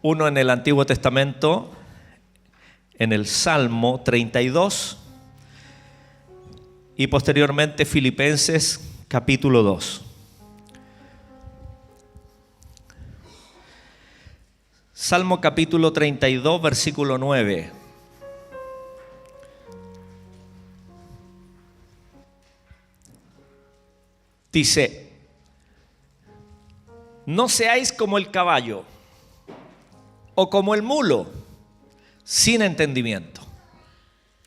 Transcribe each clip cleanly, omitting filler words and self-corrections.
Uno en el Antiguo Testamento, en el Salmo 32, y posteriormente Filipenses capítulo 2. Salmo capítulo 32, versículo 9. Dice: no seáis como el caballo o como el mulo, sin entendimiento.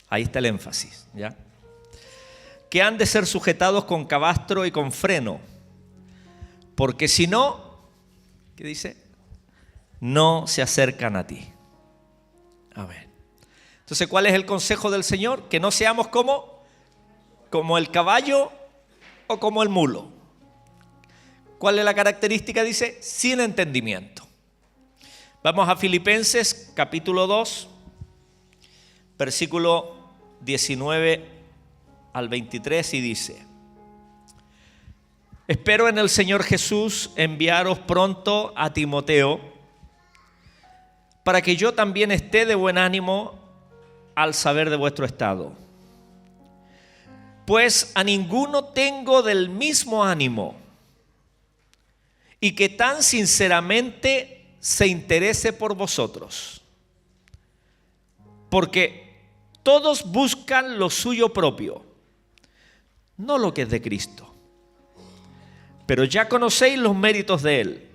Ahí está el énfasis, ¿ya? Que han de ser sujetados con cabastro y con freno, porque si no, ¿qué dice? No se acercan a ti. A ver. Entonces, ¿cuál es el consejo del Señor? Que no seamos como el caballo o como el mulo. ¿Cuál es la característica? Dice, sin entendimiento. Vamos a Filipenses capítulo 2, versículo 19 al 23 y dice: espero en el Señor Jesús enviaros pronto a Timoteo, para que yo también esté de buen ánimo al saber de vuestro estado. Pues a ninguno tengo del mismo ánimo, y que tan sinceramente se interese por vosotros. Porque todos buscan lo suyo propio, no lo que es de Cristo. Pero ya conocéis los méritos de Él,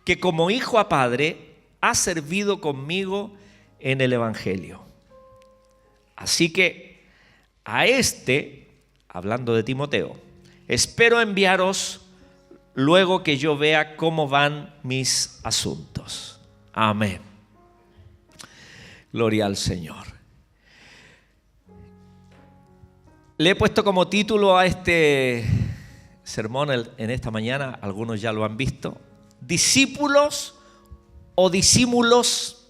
que como hijo a padre ha servido conmigo en el Evangelio. Así que a hablando de Timoteo, espero enviaros luego que yo vea cómo van mis asuntos. Amén. Gloria al Señor. Le he puesto como título a este sermón en esta mañana, algunos ya lo han visto: discípulos o disímulos,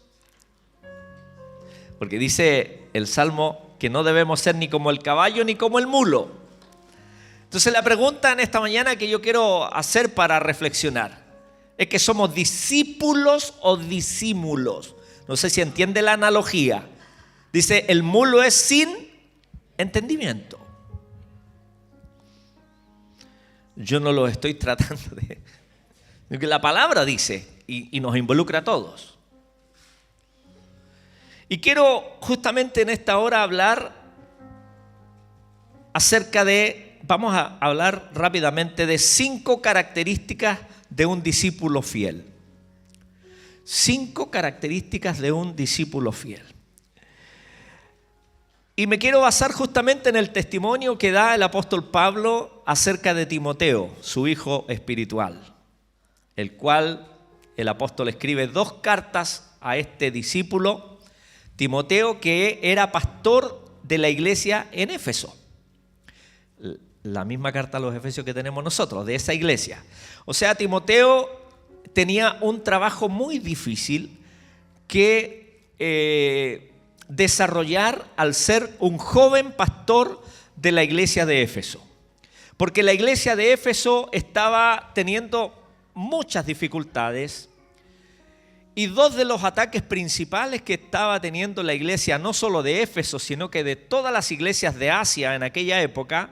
porque dice el Salmo que no debemos ser ni como el caballo ni como el mulo. Entonces la pregunta en esta mañana que yo quiero hacer para reflexionar es que somos discípulos o disímulos. No sé si entiende la analogía. Dice, el mulo es sin entendimiento. Yo no lo estoy tratando de... La palabra dice y nos involucra a todos. Y quiero justamente en esta hora hablar acerca de, vamos a hablar rápidamente de 5 características de un discípulo fiel. 5 características de un discípulo fiel. Y me quiero basar justamente en el testimonio que da el apóstol Pablo acerca de Timoteo, su hijo espiritual, el cual el apóstol escribe 2 cartas a este discípulo, Timoteo, que era pastor de la iglesia en Éfeso. La misma carta a los Efesios que tenemos nosotros, de esa iglesia. O sea, Timoteo tenía un trabajo muy difícil que desarrollar al ser un joven pastor de la iglesia de Éfeso. Porque la iglesia de Éfeso estaba teniendo muchas dificultades, y 2 de los ataques principales que estaba teniendo la iglesia, no solo de Éfeso, sino que de todas las iglesias de Asia en aquella época,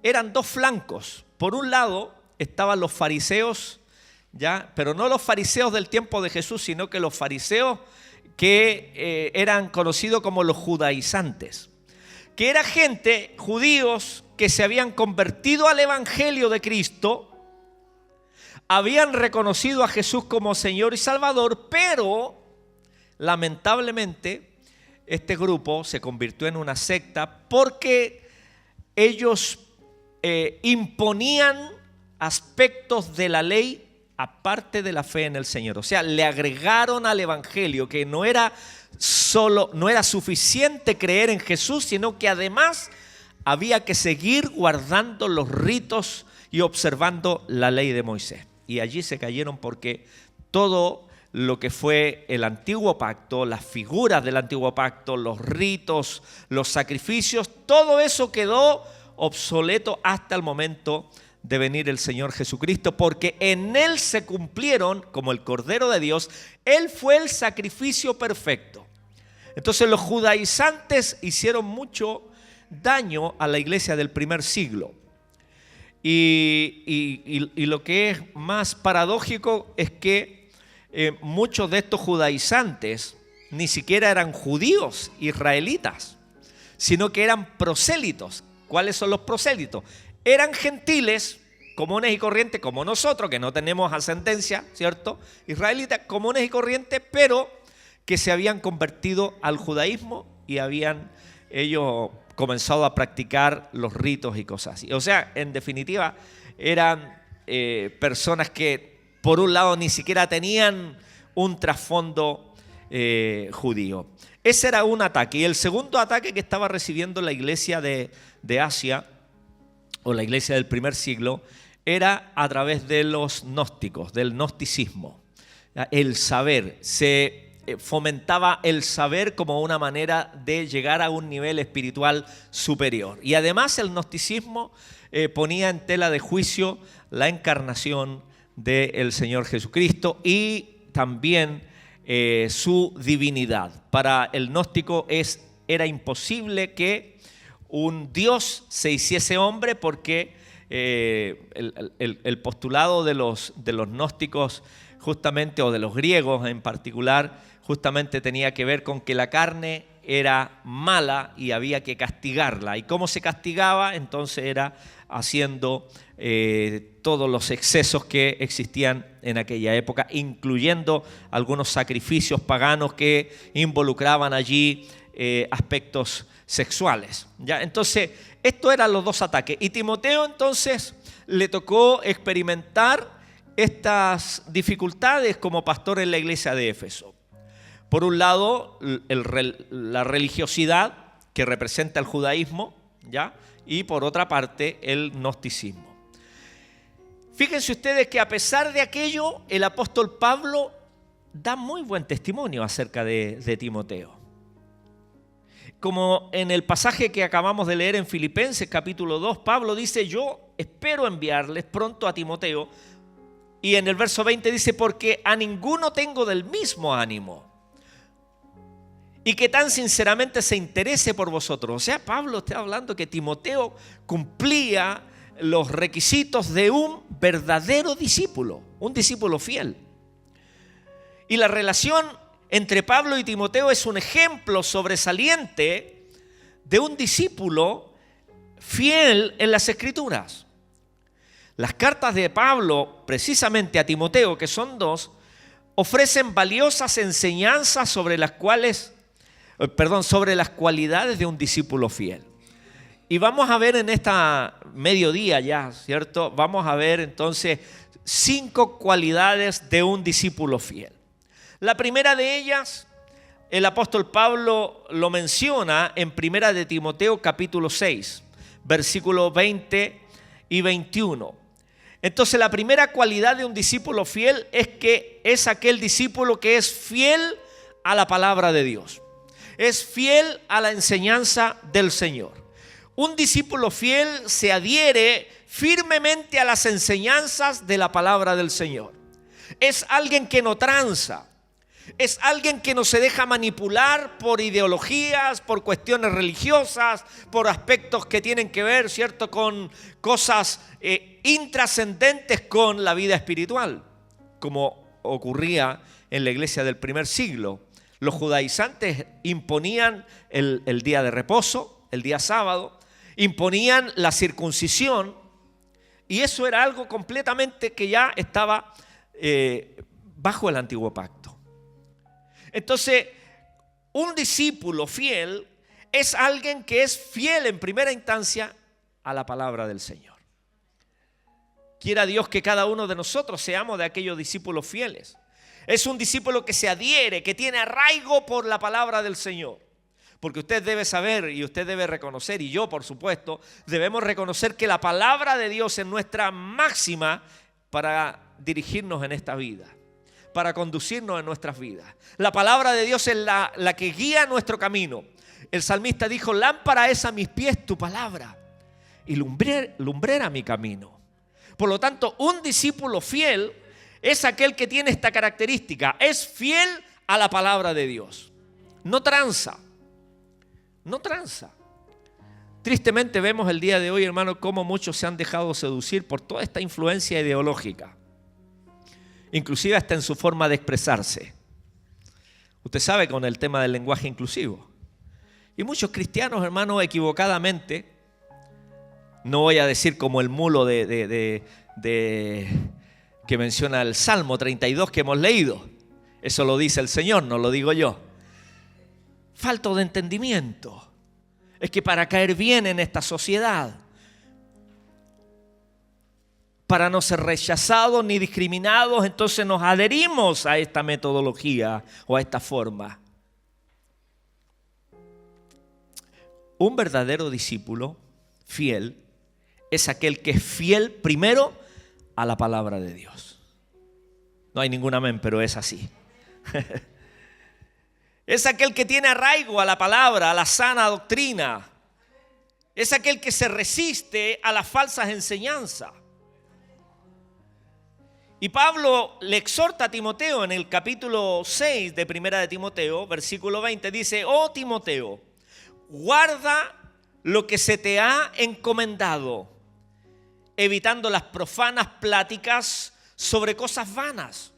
eran 2 flancos. Por un lado estaban los fariseos, ¿ya? Pero no los fariseos del tiempo de Jesús, sino que los fariseos que eran conocidos como los judaizantes, que era gente, judíos, que se habían convertido al evangelio de Cristo, habían reconocido a Jesús como Señor y Salvador, pero lamentablemente este grupo se convirtió en una secta porque ellos imponían aspectos de la ley aparte de la fe en el Señor. O sea, le agregaron al evangelio que no era suficiente creer en Jesús, sino que además había que seguir guardando los ritos y observando la ley de Moisés. Y allí se cayeron porque todo lo que fue el antiguo pacto, las figuras del antiguo pacto, los ritos, los sacrificios, todo eso quedó obsoleto hasta el momento de venir el Señor Jesucristo, porque en Él se cumplieron, como el Cordero de Dios, Él fue el sacrificio perfecto. Entonces los judaizantes hicieron mucho daño a la iglesia del primer siglo. Y lo que es más paradójico es que muchos de estos judaizantes ni siquiera eran judíos israelitas, sino que eran prosélitos. ¿Cuáles son los prosélitos? Eran gentiles comunes y corrientes como nosotros, que no tenemos ascendencia, ¿cierto? Israelitas comunes y corrientes, pero que se habían convertido al judaísmo y habían ellos comenzado a practicar los ritos y cosas así. O sea, en definitiva, eran personas que por un lado ni siquiera tenían un trasfondo judío. Ese era un ataque. Y el segundo ataque que estaba recibiendo la iglesia de Asia, o la iglesia del primer siglo, era a través de los gnósticos, del gnosticismo. El saber, se fomentaba el saber como una manera de llegar a un nivel espiritual superior. Y además el gnosticismo ponía en tela de juicio la encarnación del Señor Jesucristo y también su divinidad. Para el gnóstico era imposible que un Dios se hiciese hombre, porque el postulado de los gnósticos justamente, o de los griegos en particular, justamente tenía que ver con que la carne era mala y había que castigarla. ¿Y cómo se castigaba? Entonces era haciendo todos los excesos que existían en aquella época, incluyendo algunos sacrificios paganos que involucraban allí aspectos sexuales. ¿Ya? Entonces, estos eran los dos ataques. Y Timoteo entonces le tocó experimentar estas dificultades como pastor en la iglesia de Éfeso. Por un lado, la religiosidad que representa el judaísmo, ¿ya? Y por otra parte, el gnosticismo. Fíjense ustedes que a pesar de aquello, el apóstol Pablo da muy buen testimonio acerca de Timoteo. Como en el pasaje que acabamos de leer en Filipenses capítulo 2, Pablo dice: yo espero enviarles pronto a Timoteo. Y en el verso 20 dice: porque a ninguno tengo del mismo ánimo, y que tan sinceramente se interese por vosotros. O sea, Pablo está hablando que Timoteo cumplía los requisitos de un verdadero discípulo, un discípulo fiel. Y la relación entre Pablo y Timoteo es un ejemplo sobresaliente de un discípulo fiel en las Escrituras. Las cartas de Pablo, precisamente a Timoteo, que son dos, ofrecen valiosas enseñanzas sobre las cualidades de un discípulo fiel. Y vamos a ver en esta mediodía ya, ¿cierto? Vamos a ver entonces 5 cualidades de un discípulo fiel. La primera de ellas, el apóstol Pablo lo menciona en Primera de Timoteo capítulo 6, versículos 20 y 21. Entonces, la primera cualidad de un discípulo fiel es que es aquel discípulo que es fiel a la palabra de Dios. Es fiel a la enseñanza del Señor. Un discípulo fiel se adhiere firmemente a las enseñanzas de la palabra del Señor. Es alguien que no tranza. Es alguien que no se deja manipular por ideologías, por cuestiones religiosas, por aspectos que tienen que ver, ¿cierto?, con cosas intrascendentes con la vida espiritual, como ocurría en la iglesia del primer siglo. Los judaizantes imponían el día de reposo, el día sábado, imponían la circuncisión, y eso era algo completamente que ya estaba bajo el antiguo pacto. Entonces, un discípulo fiel es alguien que es fiel en primera instancia a la palabra del Señor. Quiera Dios que cada uno de nosotros seamos de aquellos discípulos fieles. Es un discípulo que se adhiere, que tiene arraigo por la palabra del Señor. Porque usted debe saber y usted debe reconocer, y yo por supuesto, debemos reconocer que la palabra de Dios es nuestra máxima para dirigirnos en esta vida, para conducirnos en nuestras vidas. La palabra de Dios es la que guía nuestro camino. El salmista dijo: lámpara es a mis pies tu palabra y lumbrera mi camino. Por lo tanto, un discípulo fiel es aquel que tiene esta característica. Es fiel a la palabra de Dios. No tranza. No tranza. Tristemente vemos el día de hoy, hermano, cómo muchos se han dejado seducir por toda esta influencia ideológica. Inclusive hasta en su forma de expresarse. Usted sabe, con el tema del lenguaje inclusivo. Y muchos cristianos, hermanos, equivocadamente, no voy a decir como el mulo que menciona el Salmo 32 que hemos leído. Eso lo dice el Señor, no lo digo yo. Falta de entendimiento. Es que para caer bien en esta sociedad, para no ser rechazados ni discriminados, entonces nos adherimos a esta metodología o a esta forma. Un verdadero discípulo fiel es aquel que es fiel primero a la palabra de Dios. No hay ningún amén, pero es así. Es aquel que tiene arraigo a la palabra, a la sana doctrina. Es aquel que se resiste a las falsas enseñanzas. Y Pablo le exhorta a Timoteo en el capítulo 6 de Primera de Timoteo, versículo 20, dice: oh Timoteo, guarda lo que se te ha encomendado, evitando las profanas pláticas sobre cosas vanas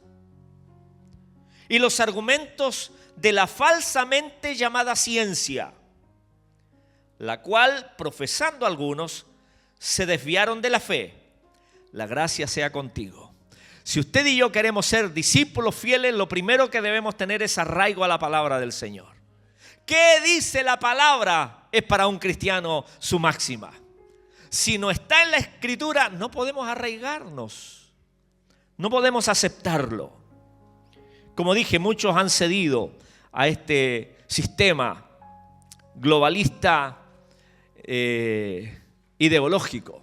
y los argumentos de la falsamente llamada ciencia, la cual, profesando algunos, se desviaron de la fe. La gracia sea contigo. Si usted y yo queremos ser discípulos fieles, lo primero que debemos tener es arraigo a la palabra del Señor. ¿Qué dice la palabra? Es para un cristiano su máxima. Si no está en la Escritura, no podemos arraigarnos. No podemos aceptarlo. Como dije, muchos han cedido a este sistema globalista ideológico.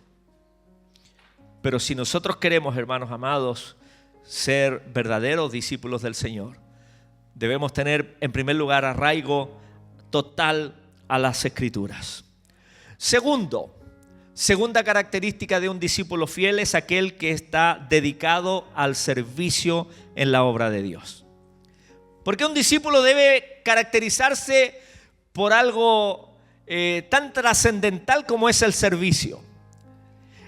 Pero si nosotros queremos, hermanos amados, ser verdaderos discípulos del Señor, debemos tener en primer lugar arraigo total a las Escrituras. Segunda característica de un discípulo fiel es aquel que está dedicado al servicio en la obra de Dios. Porque un discípulo debe caracterizarse por algo tan trascendental como es el servicio.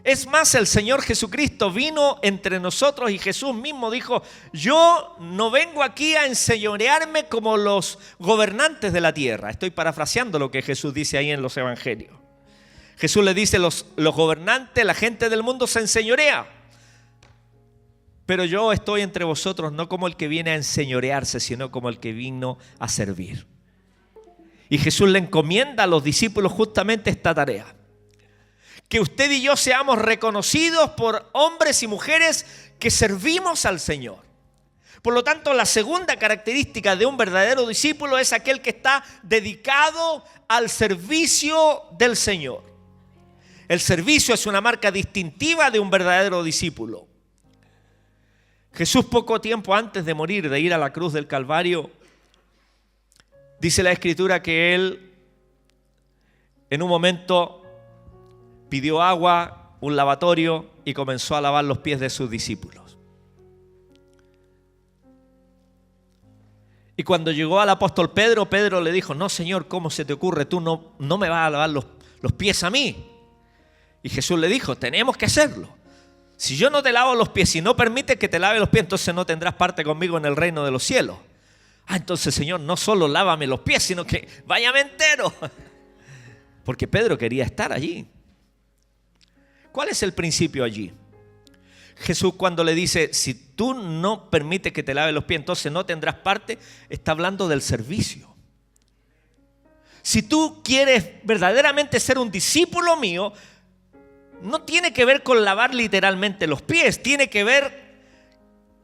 Es más, el Señor Jesucristo vino entre nosotros y Jesús mismo dijo: yo no vengo aquí a enseñorearme como los gobernantes de la tierra. Estoy parafraseando lo que Jesús dice ahí en los evangelios. Jesús le dice: los gobernantes, la gente del mundo se enseñorea. Pero yo estoy entre vosotros no como el que viene a enseñorearse, sino como el que vino a servir. Y Jesús le encomienda a los discípulos justamente esta tarea. Que usted y yo seamos reconocidos por hombres y mujeres que servimos al Señor. Por lo tanto, la segunda característica de un verdadero discípulo es aquel que está dedicado al servicio del Señor. El servicio es una marca distintiva de un verdadero discípulo. Jesús, poco tiempo antes de morir, de ir a la cruz del Calvario, dice la Escritura que Él en un momento pidió agua, un lavatorio, y comenzó a lavar los pies de sus discípulos. Y cuando llegó al apóstol Pedro, Pedro le dijo: no, Señor, ¿cómo se te ocurre? Tú no me vas a lavar los pies a mí. Y Jesús le dijo: tenemos que hacerlo. Si yo no te lavo los pies, si no permites que te lave los pies, entonces no tendrás parte conmigo en el reino de los cielos. Entonces, Señor, no solo lávame los pies, sino que váyame entero. Porque Pedro quería estar allí. ¿Cuál es el principio allí? Jesús, cuando le dice: si tú no permites que te lave los pies, entonces no tendrás parte, está hablando del servicio. Si tú quieres verdaderamente ser un discípulo mío, no tiene que ver con lavar literalmente los pies, tiene que ver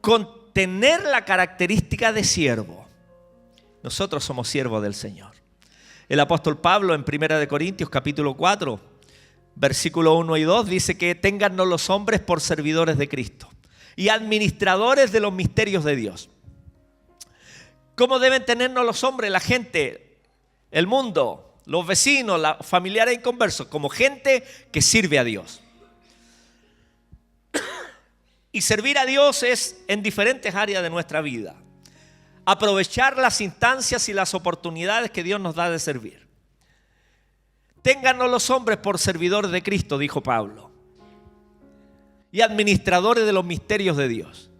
con tener la característica de siervo. Nosotros somos siervos del Señor. El apóstol Pablo en 1 Corintios capítulo 4, versículo 1 y 2 dice que téngannos los hombres por servidores de Cristo y administradores de los misterios de Dios. ¿Cómo deben tenernos los hombres, la gente, el mundo, los vecinos, los familiares inconversos? Como gente que sirve a Dios. Y servir a Dios es en diferentes áreas de nuestra vida. Aprovechar las instancias y las oportunidades que Dios nos da de servir. Téngannos los hombres por servidores de Cristo, dijo Pablo, y administradores de los misterios de Dios.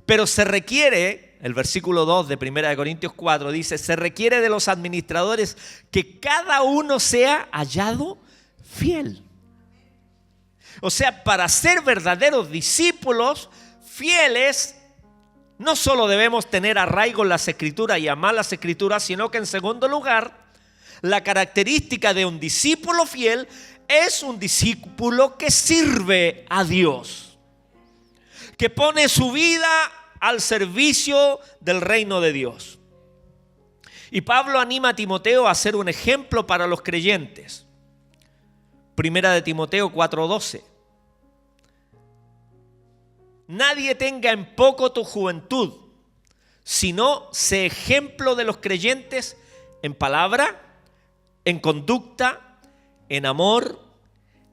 Pero se requiere, el versículo 2 de 1 Corintios 4 dice, se requiere de los administradores que cada uno sea hallado fiel. O sea, para ser verdaderos discípulos fieles, no solo debemos tener arraigo en las Escrituras y amar las Escrituras, sino que en segundo lugar, la característica de un discípulo fiel es un discípulo que sirve a Dios, que pone su vida al servicio del reino de Dios. Y Pablo anima a Timoteo a ser un ejemplo para los creyentes. Primera de Timoteo 4:12. Nadie tenga en poco tu juventud, sino sé ejemplo de los creyentes en palabra, en conducta, en amor,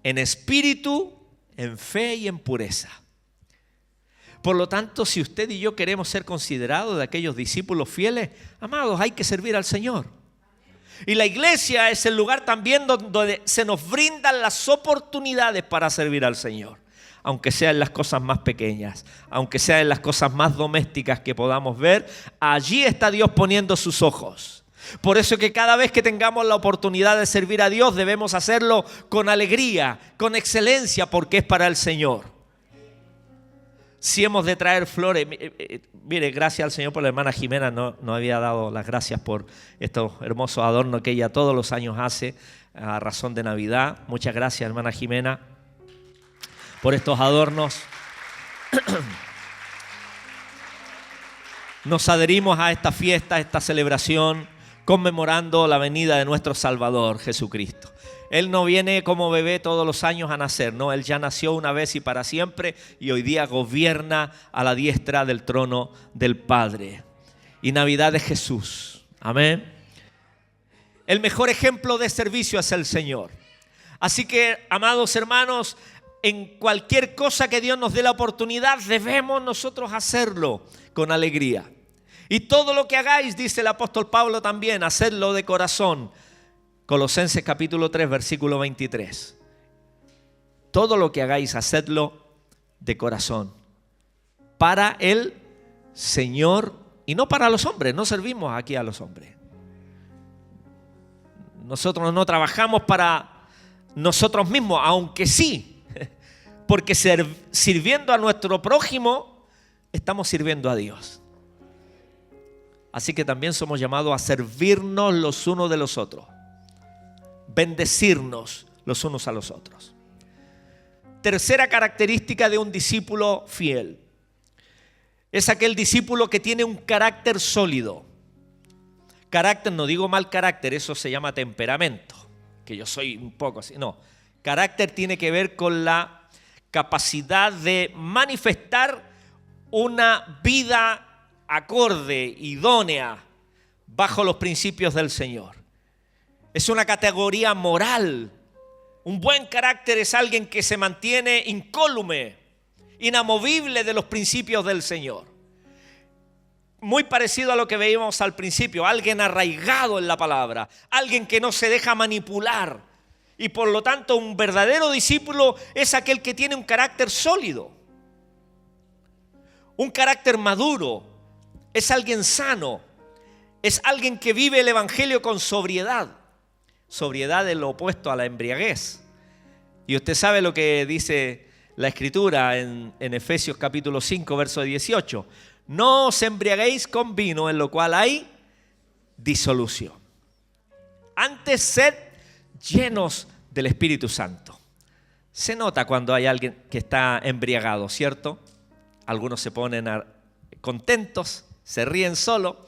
en espíritu, en fe y en pureza. Por lo tanto, si usted y yo queremos ser considerados de aquellos discípulos fieles, amados, hay que servir al Señor. Y la iglesia es el lugar también donde se nos brindan las oportunidades para servir al Señor. Aunque sean las cosas más pequeñas, aunque sean las cosas más domésticas que podamos ver, allí está Dios poniendo sus ojos. Por eso que cada vez que tengamos la oportunidad de servir a Dios, debemos hacerlo con alegría, con excelencia, porque es para el Señor. Si hemos de traer flores, mire, gracias al Señor por la hermana Jimena, no había dado las gracias por estos hermosos adornos que ella todos los años hace a razón de Navidad. Muchas gracias, hermana Jimena, por estos adornos. Nos adherimos a esta fiesta, a esta celebración, conmemorando la venida de nuestro Salvador, Jesucristo. Él no viene como bebé todos los años a nacer, no, Él ya nació una vez y para siempre y hoy día gobierna a la diestra del trono del Padre. Y Navidad es Jesús, amén. El mejor ejemplo de servicio es el Señor. Así que, amados hermanos, en cualquier cosa que Dios nos dé la oportunidad, debemos nosotros hacerlo con alegría. Y todo lo que hagáis, dice el apóstol Pablo también, hacedlo de corazón. Colosenses capítulo 3, versículo 23. Todo lo que hagáis, hacedlo de corazón. Para el Señor y no para los hombres. No servimos aquí a los hombres. Nosotros no trabajamos para nosotros mismos, aunque sí. Porque sirviendo a nuestro prójimo, estamos sirviendo a Dios. Así que también somos llamados a servirnos los unos de los otros. Bendecirnos los unos a los otros. Tercera característica de un discípulo fiel. Es aquel discípulo que tiene un carácter sólido. Carácter, no digo mal carácter, eso se llama temperamento. Que yo soy un poco así, no. Carácter tiene que ver con la capacidad de manifestar una vida acorde, idónea, bajo los principios del Señor. Es una categoría moral. Un buen carácter es alguien que se mantiene incólume, inamovible de los principios del Señor. Muy parecido a lo que veíamos al principio, alguien arraigado en la palabra, alguien que no se deja manipular. Y por lo tanto, un verdadero discípulo es aquel que tiene un carácter sólido, un carácter maduro, es alguien sano, es alguien que vive el evangelio con sobriedad. Sobriedad es lo opuesto a la embriaguez. Y usted sabe lo que dice la Escritura en Efesios capítulo 5, verso 18. No os embriaguéis con vino, en lo cual hay disolución. Antes sed llenos del Espíritu Santo. Se nota cuando hay alguien que está embriagado, ¿cierto? Algunos se ponen contentos, se ríen solo.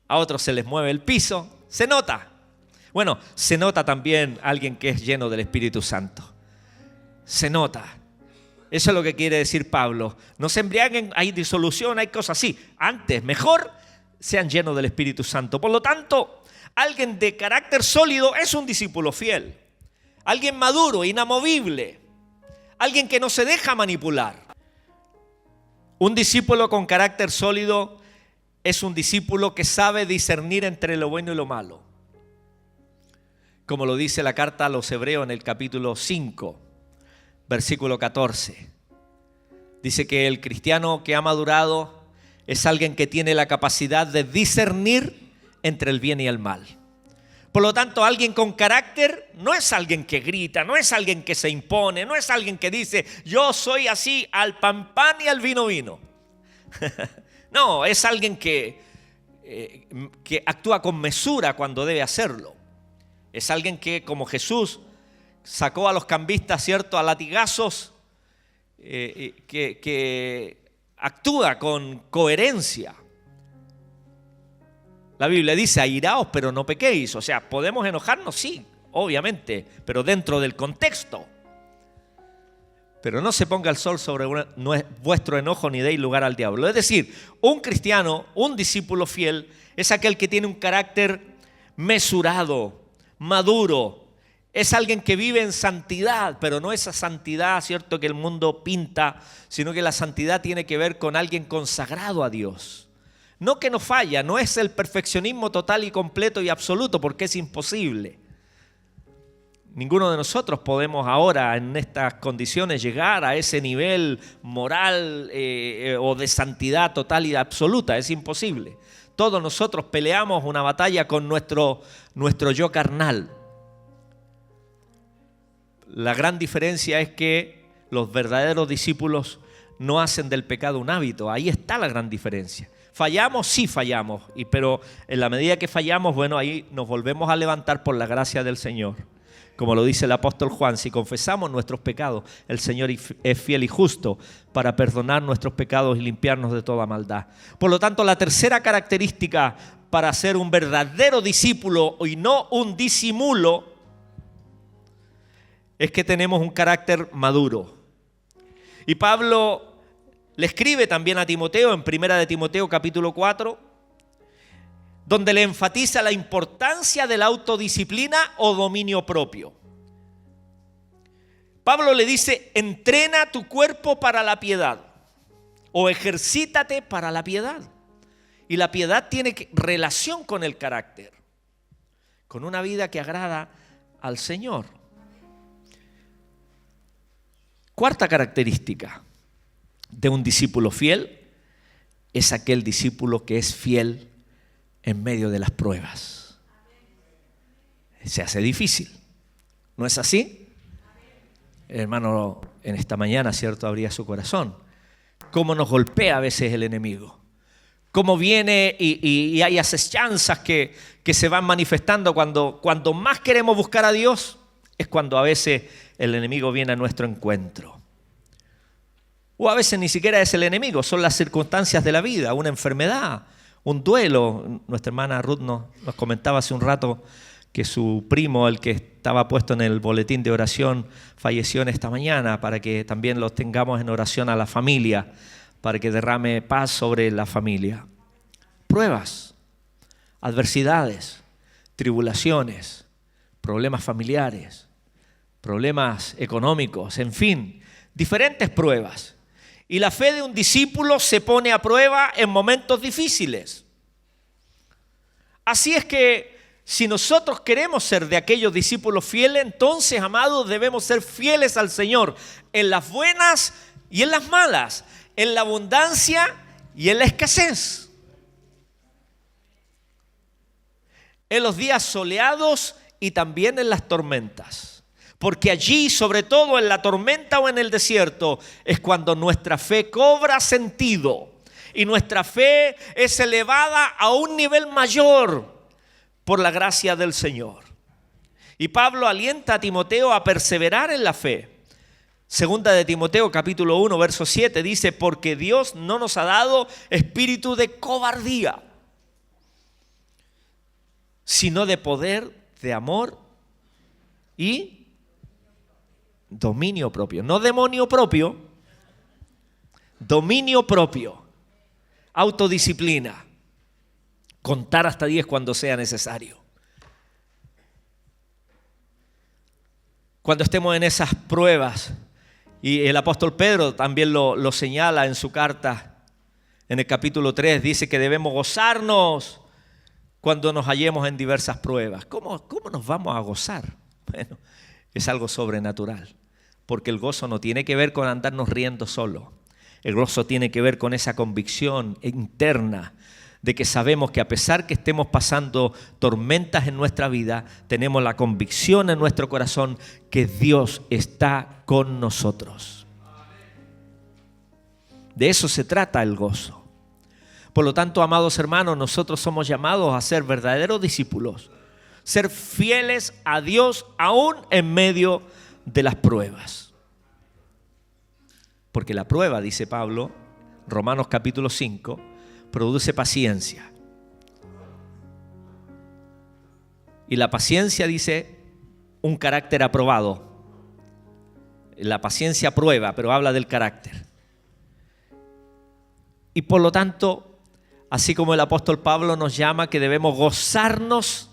A otros se les mueve el piso. Se nota. Bueno, se nota también alguien que es lleno del Espíritu Santo. Se nota. Eso es lo que quiere decir Pablo. No se embriaguen, hay disolución, hay cosas así. Antes, mejor, sean llenos del Espíritu Santo. Por lo tanto, alguien de carácter sólido es un discípulo fiel. Alguien maduro, inamovible. alguien que no se deja manipular. Un discípulo con carácter sólido es un discípulo que sabe discernir entre lo bueno y lo malo. Como lo dice la carta a los Hebreos en el capítulo 5, versículo 14. Dice que el cristiano que ha madurado es alguien que tiene la capacidad de discernir entre el bien y el mal. Por lo tanto, alguien con carácter no es alguien que grita, no es alguien que se impone, no es alguien que dice, yo soy así al pan pan y al vino vino. No, es alguien que actúa con mesura cuando debe hacerlo. Es alguien que, como Jesús sacó a los cambistas, ¿cierto?, a latigazos, que actúa con coherencia. La Biblia dice, airaos, pero no pequéis. O sea, podemos enojarnos, sí, obviamente, pero dentro del contexto. Pero no se ponga el sol sobre vuestro enojo ni deis lugar al diablo. Es decir, un cristiano, un discípulo fiel, es aquel que tiene un carácter mesurado, maduro. Es alguien que vive en santidad, pero no esa santidad, ¿cierto?, que el mundo pinta, sino que la santidad tiene que ver con alguien consagrado a Dios. No que no falla, no es el perfeccionismo total y completo y absoluto, porque es imposible. Ninguno de nosotros podemos ahora en estas condiciones llegar a ese nivel moral o de santidad total y absoluta, es imposible. Todos nosotros peleamos una batalla con nuestro yo carnal. La gran diferencia es que los verdaderos discípulos no hacen del pecado un hábito. Ahí está la gran diferencia. Fallamos, sí fallamos, pero en la medida que fallamos, bueno, ahí nos volvemos a levantar por la gracia del Señor. Como lo dice el apóstol Juan, si confesamos nuestros pecados, el Señor es fiel y justo para perdonar nuestros pecados y limpiarnos de toda maldad. Por lo tanto, la tercera característica para ser un verdadero discípulo y no un disimulo es que tenemos un carácter maduro. Y Pablo le escribe también a Timoteo en 1 de Timoteo capítulo 4, donde le enfatiza la importancia de la autodisciplina o dominio propio. Pablo le dice, entrena tu cuerpo para la piedad o ejercítate para la piedad. Y la piedad tiene relación con el carácter, con una vida que agrada al Señor. Cuarta característica de un discípulo fiel es aquel discípulo que es fiel en medio de las pruebas. Se hace difícil, ¿no es así? Hermano, en esta mañana, ¿cierto?, abría su corazón. Cómo nos golpea a veces el enemigo. Cómo viene y hay asechanzas que se van manifestando cuando más queremos buscar a Dios, es cuando a veces el enemigo viene a nuestro encuentro. O a veces ni siquiera es el enemigo, son las circunstancias de la vida, una enfermedad, un duelo. Nuestra hermana Ruth nos comentaba hace un rato que su primo, el que estaba puesto en el boletín de oración, falleció en esta mañana, para que también los tengamos en oración a la familia, para que derrame paz sobre la familia. Pruebas, adversidades, tribulaciones, problemas familiares, problemas económicos, en fin, diferentes pruebas. Y la fe de un discípulo se pone a prueba en momentos difíciles. Así es que si nosotros queremos ser de aquellos discípulos fieles, entonces, amados, debemos ser fieles al Señor en las buenas y en las malas, en la abundancia y en la escasez, en los días soleados y también en las tormentas. Porque allí, sobre todo en la tormenta o en el desierto, es cuando nuestra fe cobra sentido y nuestra fe es elevada a un nivel mayor por la gracia del Señor. Y Pablo alienta a Timoteo a perseverar en la fe. Segunda de Timoteo capítulo 1, verso 7 dice, porque Dios no nos ha dado espíritu de cobardía, sino de poder, de amor y dominio propio. No demonio propio, dominio propio, autodisciplina, contar hasta 10 cuando sea necesario. Cuando estemos en esas pruebas Y el apóstol Pedro también lo señala en su carta, en el capítulo 3, dice que debemos gozarnos cuando nos hallemos en diversas pruebas. ¿Cómo nos vamos a gozar? Bueno, es algo sobrenatural, porque el gozo no tiene que ver con andarnos riendo solo. El gozo tiene que ver con esa convicción interna de que sabemos que a pesar que estemos pasando tormentas en nuestra vida, tenemos la convicción en nuestro corazón que Dios está con nosotros. De eso se trata el gozo. Por lo tanto, amados hermanos, nosotros somos llamados a ser verdaderos discípulos, ser fieles a Dios aún en medio de las pruebas. Porque la prueba, dice Pablo, Romanos capítulo 5, produce paciencia. Y la paciencia, dice, un carácter aprobado. La paciencia prueba, pero habla del carácter. Y por lo tanto, así como el apóstol Pablo nos llama que debemos gozarnos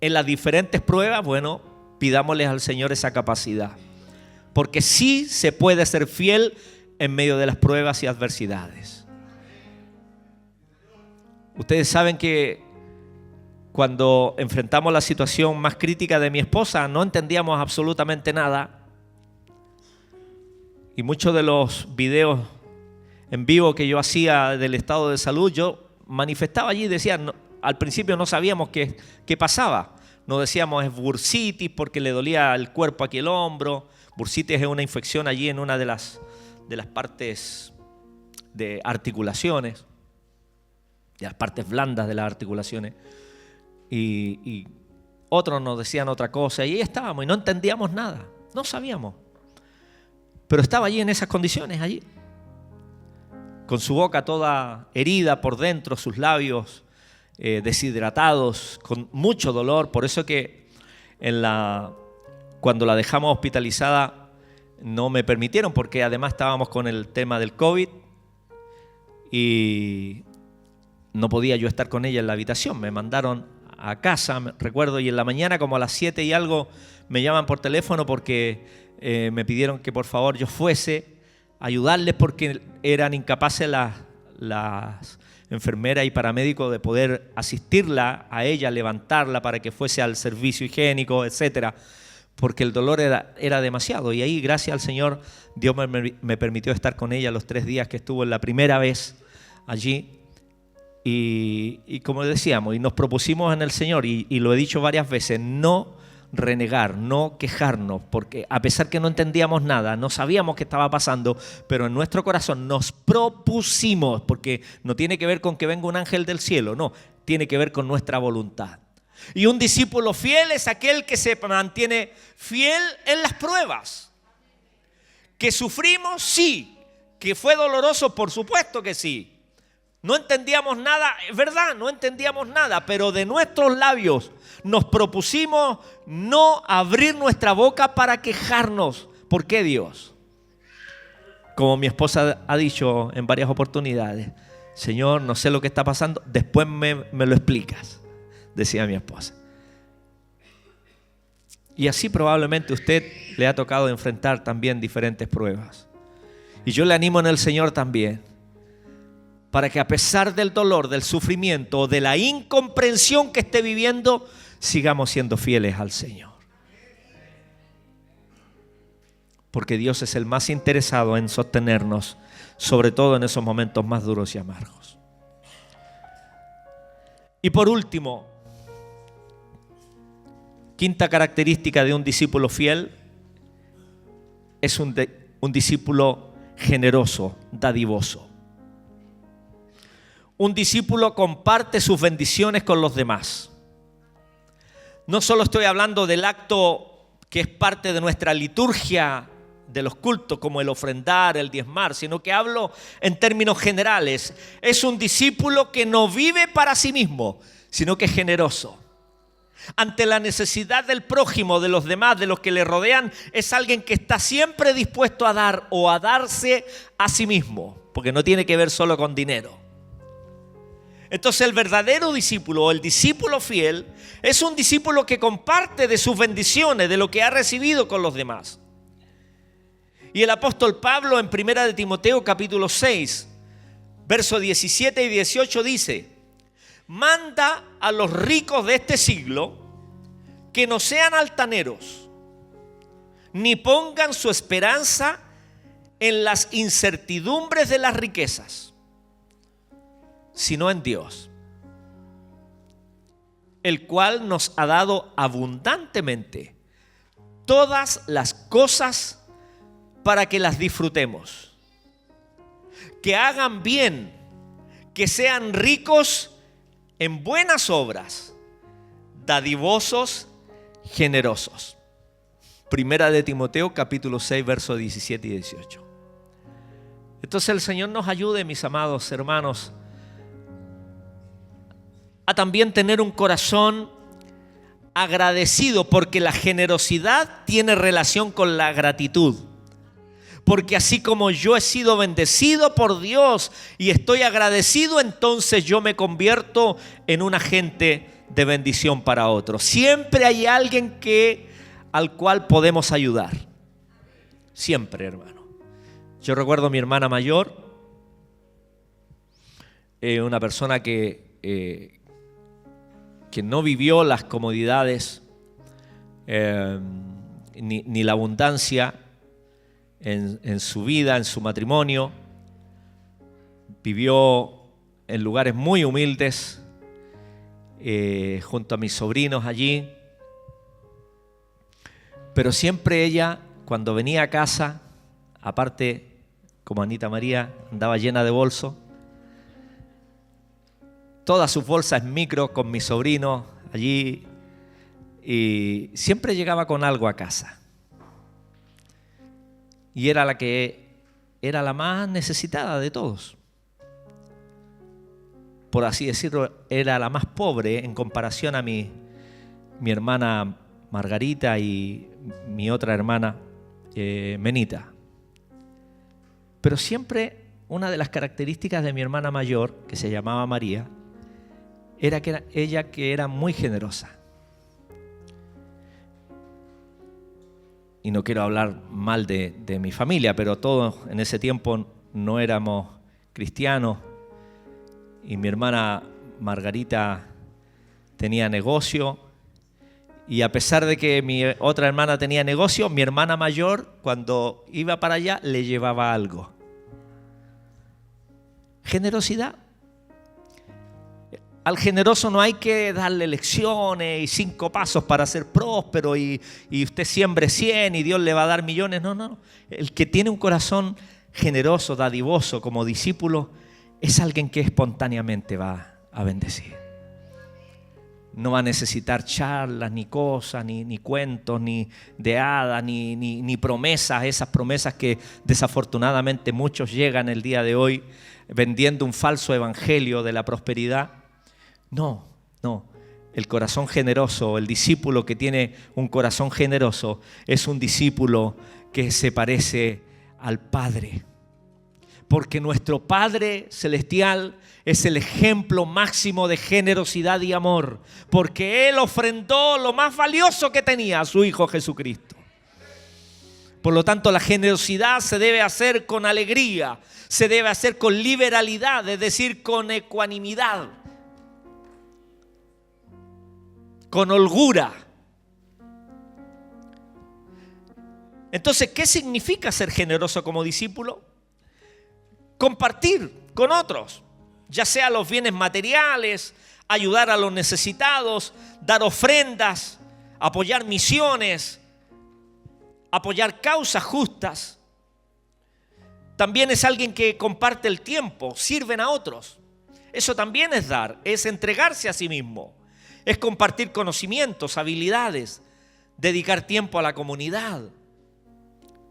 en las diferentes pruebas, bueno, pidámosle al Señor esa capacidad. Porque sí se puede ser fiel en medio de las pruebas y adversidades. Ustedes saben que cuando enfrentamos la situación más crítica de mi esposa, no entendíamos absolutamente nada. Y muchos de los videos en vivo que yo hacía del estado de salud, yo manifestaba allí y decía, no, al principio no sabíamos qué pasaba. Nos decíamos es bursitis porque le dolía el cuerpo aquí el hombro. Bursitis es una infección allí en una de las partes de articulaciones, de las partes blandas de las articulaciones. Y otros nos decían otra cosa y ahí estábamos y no entendíamos nada, no sabíamos. Pero estaba allí en esas condiciones, allí, con su boca toda herida por dentro, sus labios deshidratados, con mucho dolor. Por eso que cuando la dejamos hospitalizada no me permitieron, porque además estábamos con el tema del COVID y no podía yo estar con ella en la habitación. Me mandaron a casa, recuerdo, y en la mañana como a las 7 y algo me llaman por teléfono porque me pidieron que por favor yo fuese a ayudarles porque eran incapaces las enfermeras y paramédicos de poder asistirla a ella, levantarla para que fuese al servicio higiénico, etcétera, porque el dolor era demasiado. Y ahí, gracias al Señor, Dios me permitió estar con ella los 3 días que estuvo en la primera vez allí. Y como decíamos, y nos propusimos en el Señor, y lo he dicho varias veces, no renegar, no quejarnos, porque a pesar que no entendíamos nada, no sabíamos qué estaba pasando, pero en nuestro corazón nos propusimos, porque no tiene que ver con que venga un ángel del cielo, no, tiene que ver con nuestra voluntad. Y un discípulo fiel es aquel que se mantiene fiel en las pruebas. ¿Que sufrimos? Sí. ¿Que fue doloroso? Por supuesto que sí. No entendíamos nada, es verdad, no entendíamos nada, pero de nuestros labios nos propusimos no abrir nuestra boca para quejarnos. ¿Por qué, Dios? Como mi esposa ha dicho en varias oportunidades, Señor, no sé lo que está pasando, después me lo explicas, decía mi esposa. Y así probablemente a usted le ha tocado enfrentar también diferentes pruebas. Y yo le animo en el Señor también, para que a pesar del dolor, del sufrimiento, de la incomprensión que esté viviendo, sigamos siendo fieles al Señor. Porque Dios es el más interesado en sostenernos, sobre todo en esos momentos más duros y amargos. Y por último, quinta característica de un discípulo fiel es un discípulo generoso, dadivoso. Un discípulo comparte sus bendiciones con los demás. No solo estoy hablando del acto que es parte de nuestra liturgia de los cultos, como el ofrendar, el diezmar, sino que hablo en términos generales. Es un discípulo que no vive para sí mismo, sino que es generoso. Ante la necesidad del prójimo, de los demás, de los que le rodean, es alguien que está siempre dispuesto a dar o a darse a sí mismo, porque no tiene que ver solo con dinero. Entonces el verdadero discípulo o el discípulo fiel es un discípulo que comparte de sus bendiciones, de lo que ha recibido con los demás. Y el apóstol Pablo en 1 de Timoteo capítulo 6, versos 17 y 18 dice: manda a los ricos de este siglo que no sean altaneros, ni pongan su esperanza en las incertidumbres de las riquezas, sino en Dios, el cual nos ha dado abundantemente todas las cosas para que las disfrutemos. Que hagan bien, que sean ricos en buenas obras, dadivosos, generosos. Primera de Timoteo capítulo 6, versos 17 y 18. Entonces el Señor nos ayude, mis amados hermanos, a también tener un corazón agradecido, porque la generosidad tiene relación con la gratitud. Porque así como yo he sido bendecido por Dios y estoy agradecido, entonces yo me convierto en un agente de bendición para otros. Siempre hay alguien al cual podemos ayudar. Siempre, hermano. Yo recuerdo a mi hermana mayor, una persona que no vivió las comodidades ni la abundancia en su vida, en su matrimonio. Vivió en lugares muy humildes, junto a mis sobrinos allí. Pero siempre ella, cuando venía a casa, aparte, como Anita María, andaba llena de bolsos. Todas sus bolsas micro con mis sobrinos allí. Y siempre llegaba con algo a casa. Y era la más necesitada de todos. Por así decirlo, era la más pobre en comparación a mi hermana Margarita y mi otra hermana Menita. Pero siempre una de las características de mi hermana mayor, que se llamaba María, era que ella era muy generosa. Y no quiero hablar mal de mi familia, pero todos en ese tiempo no éramos cristianos. Y mi hermana Margarita tenía negocio. Y a pesar de que mi otra hermana tenía negocio, mi hermana mayor, cuando iba para allá, le llevaba algo. Generosidad. Al generoso no hay que darle lecciones y 5 pasos para ser próspero y usted siembre 100 y Dios le va a dar millones. No. El que tiene un corazón generoso, dadivoso como discípulo, es alguien que espontáneamente va a bendecir. No va a necesitar charlas, ni cosas, ni cuentos, ni de hadas, ni promesas, esas promesas que desafortunadamente muchos llegan el día de hoy vendiendo un falso evangelio de la prosperidad. No. El corazón generoso, el discípulo que tiene un corazón generoso, es un discípulo que se parece al Padre. Porque nuestro Padre Celestial es el ejemplo máximo de generosidad y amor. Porque Él ofrendó lo más valioso que tenía, a su Hijo Jesucristo. Por lo tanto, la generosidad se debe hacer con alegría, se debe hacer con liberalidad, es decir, con ecuanimidad, con holgura. Entonces, ¿qué significa ser generoso como discípulo? Compartir con otros, ya sea los bienes materiales, ayudar a los necesitados, dar ofrendas, apoyar misiones, apoyar causas justas. También es alguien que comparte el tiempo, sirven a otros. Eso también es dar, es entregarse a sí mismo, es compartir conocimientos, habilidades, dedicar tiempo a la comunidad,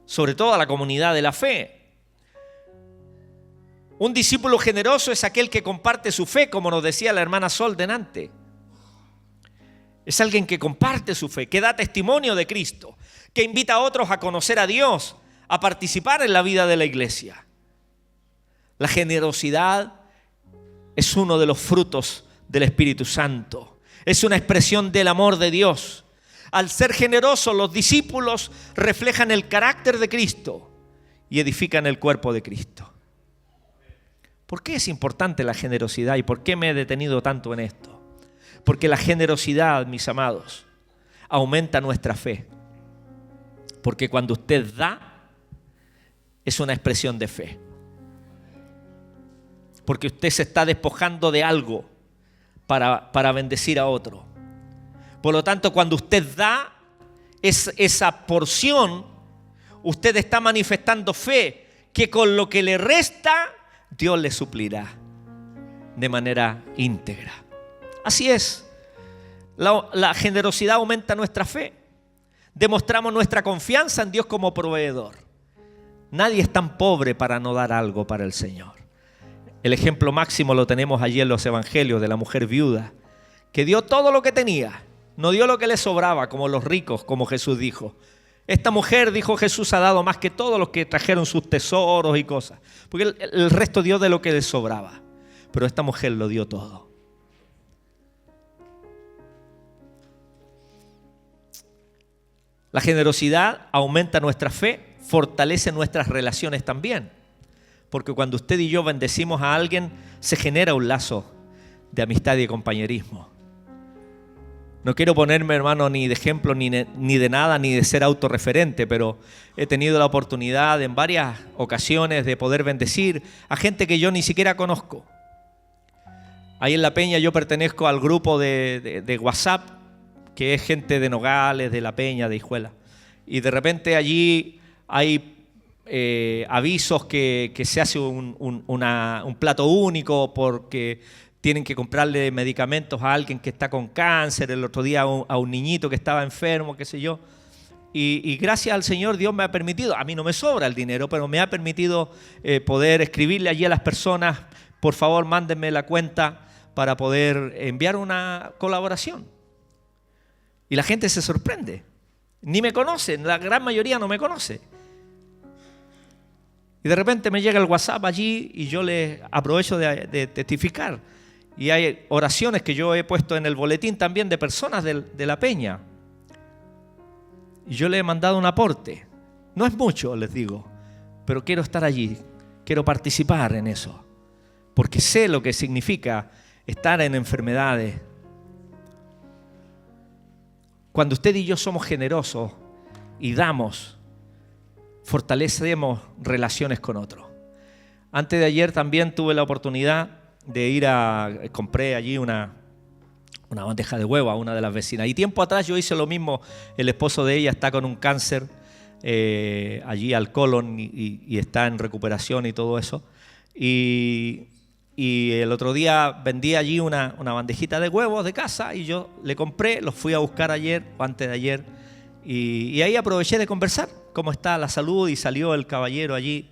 sobre todo a la comunidad de la fe. Un discípulo generoso es aquel que comparte su fe, como nos decía la hermana Sol delante. Es alguien que comparte su fe, que da testimonio de Cristo, que invita a otros a conocer a Dios, a participar en la vida de la iglesia. La generosidad es uno de los frutos del Espíritu Santo. Es una expresión del amor de Dios. Al ser generosos, los discípulos reflejan el carácter de Cristo. y edifican el cuerpo de Cristo. ¿Por qué es importante la generosidad y por qué me he detenido tanto en esto? Porque la generosidad, mis amados, aumenta nuestra fe. Porque cuando usted da, es una expresión de fe. Porque usted se está despojando de algo para bendecir a otro. Por lo tanto, cuando usted da esa porción, usted está manifestando fe, que con lo que le resta, Dios le suplirá de manera íntegra. Así es. La generosidad aumenta nuestra fe. Demostramos nuestra confianza en Dios como proveedor. Nadie es tan pobre para no dar algo para el Señor. El ejemplo máximo lo tenemos allí en los evangelios de la mujer viuda, que dio todo lo que tenía. No dio lo que le sobraba, como los ricos, como Jesús dijo. Esta mujer, dijo Jesús, ha dado más que todos los que trajeron sus tesoros y cosas. Porque el resto dio de lo que le sobraba. Pero esta mujer lo dio todo. La generosidad aumenta nuestra fe, fortalece nuestras relaciones también. Porque cuando usted y yo bendecimos a alguien, se genera un lazo de amistad y compañerismo. No quiero ponerme, hermano, ni de ejemplo, ni de nada, ni de ser autorreferente, pero he tenido la oportunidad en varias ocasiones de poder bendecir a gente que yo ni siquiera conozco. Ahí en La Peña yo pertenezco al grupo de WhatsApp, que es gente de Nogales, de La Peña, de Hijuela. Y de repente allí hay avisos que se hace un plato único porque tienen que comprarle medicamentos a alguien que está con cáncer, el otro día a un niñito que estaba enfermo, qué sé yo. Y gracias al Señor Dios me ha permitido, a mí no me sobra el dinero, pero me ha permitido poder escribirle allí a las personas, por favor mándenme la cuenta para poder enviar una colaboración. Y la gente se sorprende, ni me conocen, la gran mayoría no me conoce. Y de repente me llega el WhatsApp allí y yo le aprovecho de testificar. Y hay oraciones que yo he puesto en el boletín también de personas de La Peña. Y yo le he mandado un aporte. No es mucho, les digo, pero quiero estar allí, quiero participar en eso. Porque sé lo que significa estar en enfermedades. Cuando usted y yo somos generosos y damos, fortalecemos relaciones con otros. Antes de ayer también tuve la oportunidad de compré allí una bandeja de huevo a una de las vecinas. Y tiempo atrás yo hice lo mismo. El esposo de ella está con un cáncer allí al colon y está en recuperación y todo eso. Y el otro día vendí allí una bandejita de huevos de casa y yo le compré, los fui a buscar ayer o antes de ayer. Y ahí aproveché de conversar cómo está la salud y salió el caballero allí,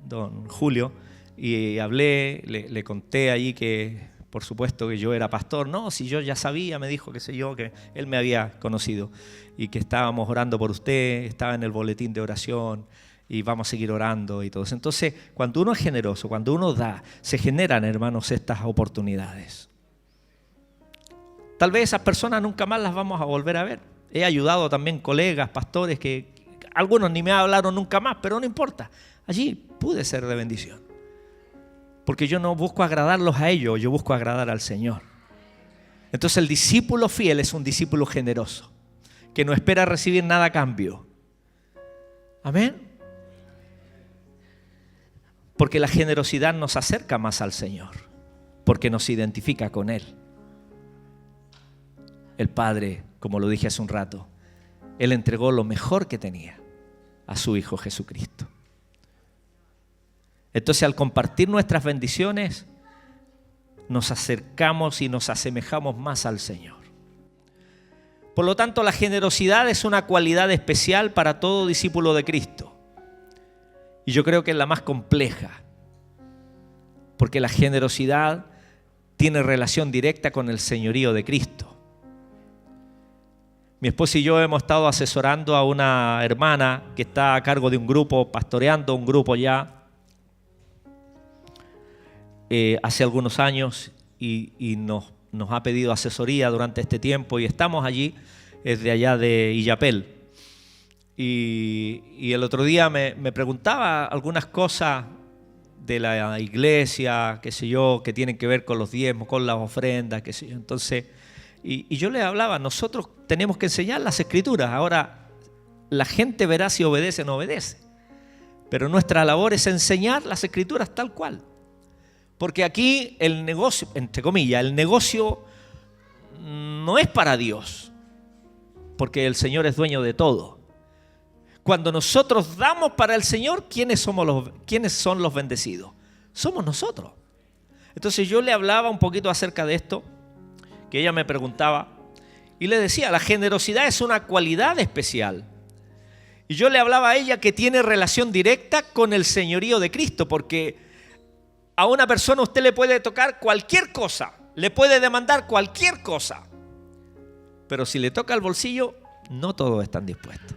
don Julio. Y hablé, le conté allí que, por supuesto, que yo era pastor. No, si yo ya sabía, me dijo, qué sé yo, que él me había conocido y que estábamos orando por usted, estaba en el boletín de oración y vamos a seguir orando y todo eso. Entonces, cuando uno es generoso, cuando uno da, se generan, hermanos, estas oportunidades. Tal vez esas personas nunca más las vamos a volver a ver. He ayudado también colegas, pastores, que algunos ni me hablaron nunca más, pero no importa. Allí pude ser de bendición. Porque yo no busco agradarlos a ellos, yo busco agradar al Señor. Entonces el discípulo fiel es un discípulo generoso, que no espera recibir nada a cambio. Amén. Porque la generosidad nos acerca más al Señor, porque nos identifica con Él. El Padre, como lo dije hace un rato, Él entregó lo mejor que tenía a su Hijo Jesucristo. Entonces, al compartir nuestras bendiciones, nos acercamos y nos asemejamos más al Señor. Por lo tanto, la generosidad es una cualidad especial para todo discípulo de Cristo. Y yo creo que es la más compleja, porque la generosidad tiene relación directa con el señorío de Cristo. Mi esposa y yo hemos estado asesorando a una hermana que está a cargo de un grupo, pastoreando un grupo ya, hace algunos años y nos ha pedido asesoría durante este tiempo y estamos allí, desde allá de Illapel. Y el otro día me preguntaba algunas cosas de la iglesia, qué sé yo, que tienen que ver con los diezmos, con las ofrendas, qué sé yo. Entonces, y yo le hablaba, nosotros tenemos que enseñar las Escrituras. Ahora, la gente verá si obedece o no obedece. Pero nuestra labor es enseñar las Escrituras tal cual. Porque aquí el negocio, entre comillas, el negocio no es para Dios. Porque el Señor es dueño de todo. Cuando nosotros damos para el Señor, ¿quiénes son los bendecidos? Somos nosotros. Entonces yo le hablaba un poquito acerca de esto, que ella me preguntaba, y le decía, la generosidad es una cualidad especial. Y yo le hablaba a ella que tiene relación directa con el señorío de Cristo, porque a una persona usted le puede tocar cualquier cosa, le puede demandar cualquier cosa, pero si le toca el bolsillo, no todos están dispuestos.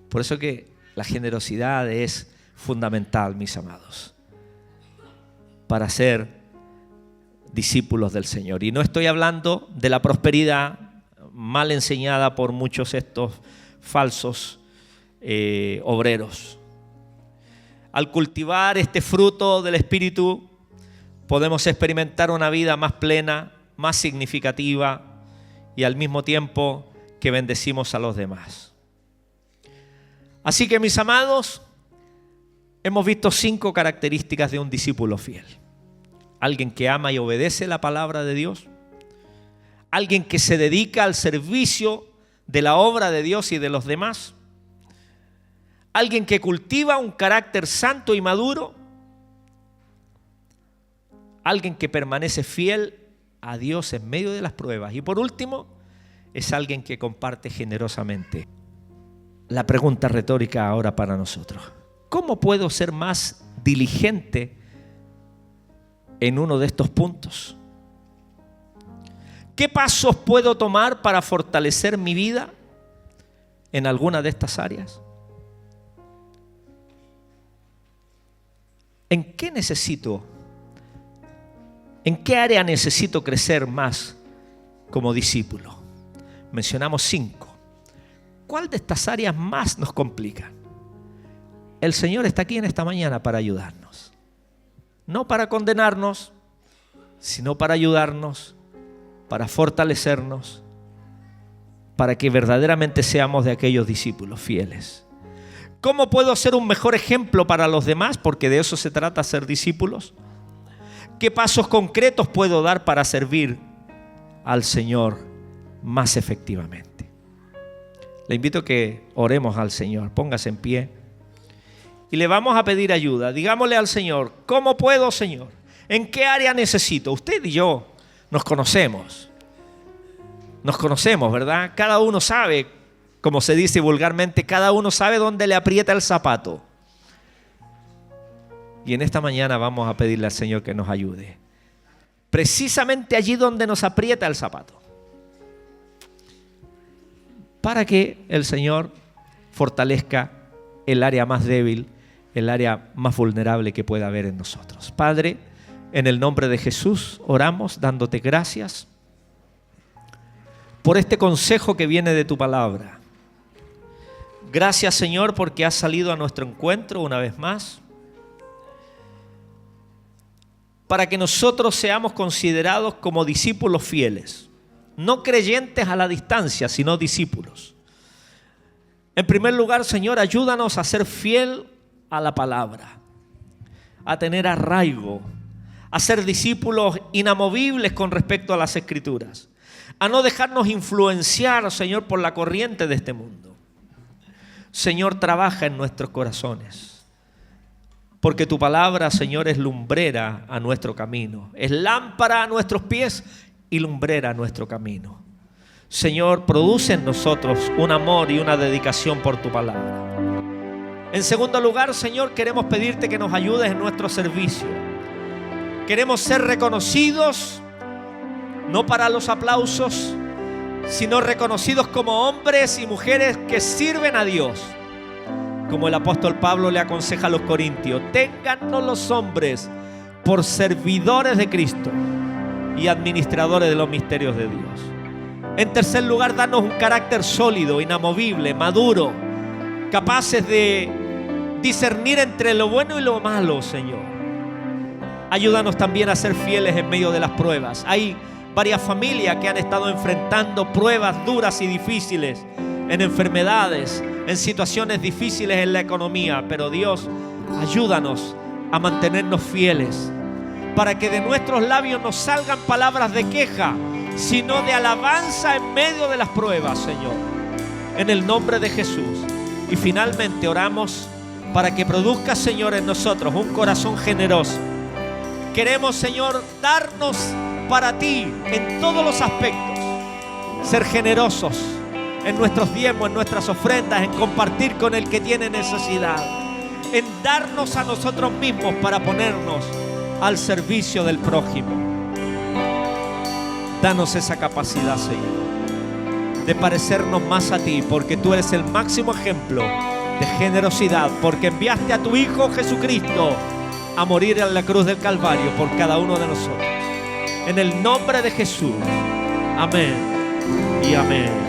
Por eso que la generosidad es fundamental, mis amados, para ser discípulos del Señor. Y no estoy hablando de la prosperidad mal enseñada por muchos estos falsos obreros. Al cultivar este fruto del Espíritu, podemos experimentar una vida más plena, más significativa y al mismo tiempo que bendecimos a los demás. Así que, mis amados, hemos visto 5 características de un discípulo fiel. Alguien que ama y obedece la palabra de Dios. Alguien que se dedica al servicio de la obra de Dios y de los demás. Alguien que cultiva un carácter santo y maduro. Alguien que permanece fiel a Dios en medio de las pruebas. Y por último, es alguien que comparte generosamente. La pregunta retórica ahora para nosotros: ¿cómo puedo ser más diligente en uno de estos puntos? ¿Qué pasos puedo tomar para fortalecer mi vida en alguna de estas áreas? ¿En qué área necesito crecer más como discípulo? Mencionamos 5. ¿Cuál de estas áreas más nos complica? El Señor está aquí en esta mañana para ayudarnos. No para condenarnos, sino para ayudarnos, para fortalecernos, para que verdaderamente seamos de aquellos discípulos fieles. ¿Cómo puedo ser un mejor ejemplo para los demás? Porque de eso se trata, ser discípulos. ¿Qué pasos concretos puedo dar para servir al Señor más efectivamente? Le invito a que oremos al Señor. Póngase en pie y le vamos a pedir ayuda. Digámosle al Señor: ¿cómo puedo, Señor? ¿En qué área necesito? Usted y yo nos conocemos. Nos conocemos, ¿verdad? Cada uno sabe, como se dice vulgarmente, cada uno sabe dónde le aprieta el zapato. Y en esta mañana vamos a pedirle al Señor que nos ayude. Precisamente allí donde nos aprieta el zapato. Para que el Señor fortalezca el área más débil, el área más vulnerable que pueda haber en nosotros. Padre, en el nombre de Jesús oramos dándote gracias por este consejo que viene de tu palabra. Gracias, Señor, porque has salido a nuestro encuentro una vez más, para que nosotros seamos considerados como discípulos fieles. No creyentes a la distancia, sino discípulos. En primer lugar, Señor, ayúdanos a ser fiel a la palabra, a tener arraigo, a ser discípulos inamovibles con respecto a las Escrituras, a no dejarnos influenciar, Señor, por la corriente de este mundo. Señor, trabaja en nuestros corazones, porque tu palabra, Señor, es lumbrera a nuestro camino, es lámpara a nuestros pies y lumbrera nuestro camino. Señor, produce en nosotros un amor y una dedicación por tu palabra. En segundo lugar, Señor, queremos pedirte que nos ayudes en nuestro servicio. Queremos ser reconocidos, no para los aplausos, sino reconocidos como hombres y mujeres que sirven a Dios. Como el apóstol Pablo le aconseja a los corintios: téngannos los hombres por servidores de Cristo y administradores de los misterios de Dios. En tercer lugar, danos un carácter sólido, inamovible, maduro, capaces de discernir entre lo bueno y lo malo, Señor. Ayúdanos también a ser fieles en medio de las pruebas. Hay varias familias que han estado enfrentando pruebas duras y difíciles, en enfermedades, en situaciones difíciles en la economía. Pero Dios, ayúdanos a mantenernos fieles, para que de nuestros labios no salgan palabras de queja, sino de alabanza en medio de las pruebas, Señor. En el nombre de Jesús. Y finalmente oramos para que produzca, Señor, en nosotros un corazón generoso. Queremos, Señor, darnos para ti en todos los aspectos. Ser generosos en nuestros diezmos, en nuestras ofrendas, en compartir con el que tiene necesidad, en darnos a nosotros mismos para ponernos al servicio del prójimo. Danos esa capacidad, Señor, de parecernos más a ti, porque tú eres el máximo ejemplo de generosidad, porque enviaste a tu Hijo Jesucristo a morir en la cruz del Calvario por cada uno de nosotros. En el nombre de Jesús. Amén y amén.